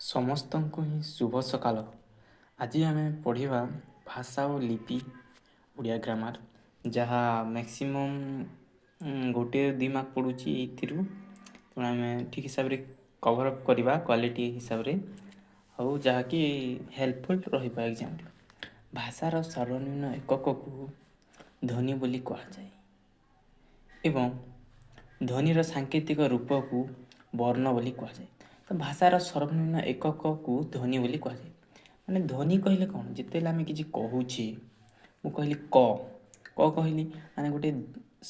ସମସ୍ତଙ୍କୁ ହିଁ ଶୁଭ ସକାଳ। ଆଜି ଆମେ ପଢ଼ିବା ଭାଷା ଓ ଲିପି ଓଡ଼ିଆ ଗ୍ରାମାର, ଯାହା ମ୍ୟାକ୍ସିମମ୍ ଗୋଟିଏ 2 ମାର୍କ ପଡ଼ୁଛି ଏଇଥିରୁ। ତେଣୁ ଆମେ ଠିକ୍ ହିସାବରେ କଭର୍ ଅପ୍ କରିବା କ୍ୱାଲିଟି ହିସାବରେ, ଆଉ ଯାହାକି ହେଲ୍ପଫୁଲ୍ ରହିବ ଏକ୍ଜାମ୍ରେ। ଭାଷାର ସର୍ବନିମ୍ନ ଏକକକୁ ଧ୍ୱନି ବୋଲି କୁହାଯାଏ ଏବଂ ଧ୍ୱନିର ସାଙ୍କେତିକ ରୂପକୁ ବର୍ଣ୍ଣ ବୋଲି କୁହାଯାଏ। ତ ଭାଷାର ସର୍ବନିମ୍ନ ଏକକକୁ ଧ୍ୱନି ବୋଲି କୁହାଯାଏ। ମାନେ ଧ୍ୱନି କହିଲେ କ'ଣ? ଯେତେବେଳେ ଆମେ କିଛି କହୁଛେ, ମୁଁ କହିଲି କ କହିଲି ମାନେ ଗୋଟେ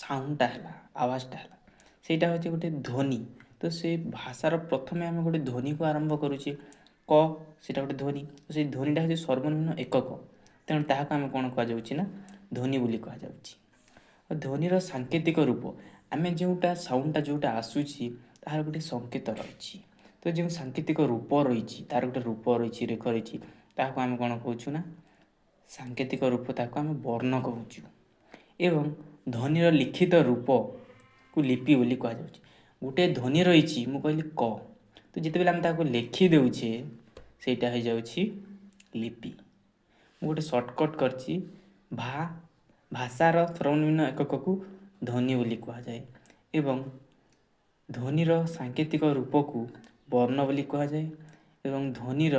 ସାଉଣ୍ଡଟା ହେଲା, ଆୱାଜଟା ହେଲା, ସେଇଟା ହେଉଛି ଗୋଟେ ଧ୍ୱନି। ତ ସେ ଭାଷାର ପ୍ରଥମେ ଆମେ ଗୋଟେ ଧ୍ୱନିକୁ ଆରମ୍ଭ କରୁଛେ, କ ସେଇଟା ଗୋଟେ ଧ୍ୱନି। ତ ସେଇ ଧ୍ୱନିଟା ହେଉଛି ସର୍ବନିମ୍ନ ଏକକ। ତେଣୁ ତାହାକୁ ଆମେ କ'ଣ କୁହାଯାଉଛି ନା ଧ୍ୱନି ବୋଲି କୁହାଯାଉଛି। ଧ୍ୱନିର ସାଙ୍କେତିକ ରୂପ, ଆମେ ଯେଉଁଟା ସାଉଣ୍ଡଟା ଯେଉଁଟା ଆସୁଛି ତାହାର ଗୋଟେ ସଂକେତ ରହିଛି। ତ ଯେଉଁ ସାଙ୍କେତିକ ରୂପ ରହିଛି, ତାର ଗୋଟେ ରୂପ ରହିଛି, ରେଖ ରହିଛି, ତାହାକୁ ଆମେ କ'ଣ କହୁଛୁ ନା ସାଙ୍କେତିକ ରୂପ, ତାକୁ ଆମେ ବର୍ଣ୍ଣ କହୁଛୁ। ଏବଂ ଧ୍ୱନିର ଲିଖିତ ରୂପକୁ ଲିପି ବୋଲି କୁହାଯାଉଛି। ଗୋଟେ ଧ୍ୱନି ରହିଛି, ମୁଁ କହିଲି କ, ତ ଯେତେବେଳେ ଆମେ ତାକୁ ଲେଖି ଦେଉଛେ ସେଇଟା ହେଇଯାଉଛି ଲିପି। ମୁଁ ଗୋଟେ ସର୍ଟକଟ୍ କରିଛି, ଭାଷାର ସର୍ବନିମ୍ନ ଏକକକୁ ଧ୍ୱନି ବୋଲି କୁହାଯାଏ ଏବଂ ଧ୍ୱନିର ସାଙ୍କେତିକ ରୂପକୁ ବର୍ଣ୍ଣ ବୋଲି କୁହାଯାଏ ଏବଂ ଧ୍ୱନିର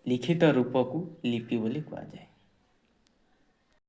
ଲିଖିତ ରୂପକୁ ଲିପି ବୋଲି କୁହାଯାଏ।